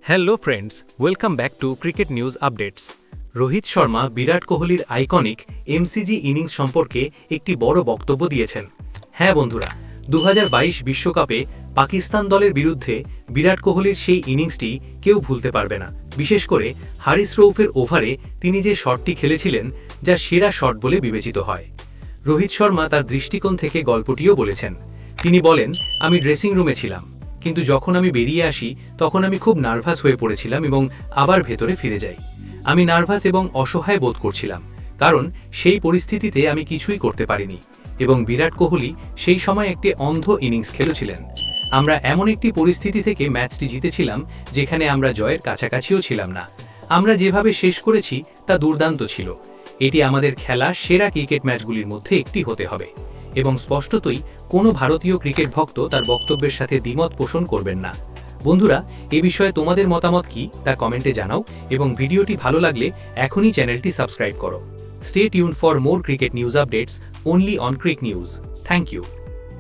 Hello friends, welcome back to cricket news updates. Rohit Sharma Virat কোহলির iconic MCG innings সম্পর্কে একটি বড় বক্তব্য দিয়েছেন। হ্যাঁ বন্ধুরা, 2022 বিশ্বকাপে পাকিস্তান দলের বিরুদ্ধে বিরাট কোহলির সেই ইনিংসটি কেউ ভুলতে পারবে না। বিশেষ করে হারিস রউফের ওভারে তিনি যে শটটি খেলেছিলেন, যা সেরা শট বলে বিবেচিত হয়। রোহিত শর্মা তার দৃষ্টিকোণ থেকে গল্পটিও বলেছেন। তিনি বলেন, আমি ড্রেসিং রুমে ছিলাম, কিন্তু যখন আমি বেরিয়ে আসি তখন আমি খুব নার্ভাস হয়ে পড়েছিলাম এবং আবার ভেতরে ফিরে যাই। আমি নার্ভাস এবং অসহায় বোধ করছিলাম, কারণ সেই পরিস্থিতিতে আমি কিছুই করতে পারিনি এবং বিরাট কোহলি সেই সময় একটি অন্ধ ইনিংস খেলেছিলেন। আমরা এমন একটি পরিস্থিতি থেকে ম্যাচটি জিতেছিলাম যেখানে আমরা জয়ের কাছাকাছিও ছিলাম না। আমরা যেভাবে শেষ করেছি তা দুর্দান্ত ছিল। এটি আমাদের খেলা সেরা ক্রিকেট ম্যাচগুলির মধ্যে একটি হতে হবে এবং স্পষ্টতই কোনো ভারতীয় ক্রিকেট ভক্ত তার বক্তব্যের সাথে দ্বিমত পোষণ করবেন না। বন্ধুরা, এ বিষয়ে তোমাদের মতামত কি তা কমেন্টে জানাও এবং ভিডিওটি ভালো লাগলে এখনই চ্যানেলটি সাবস্ক্রাইব করো। Stay tuned for more cricket news updates only on Crick News. Thank you.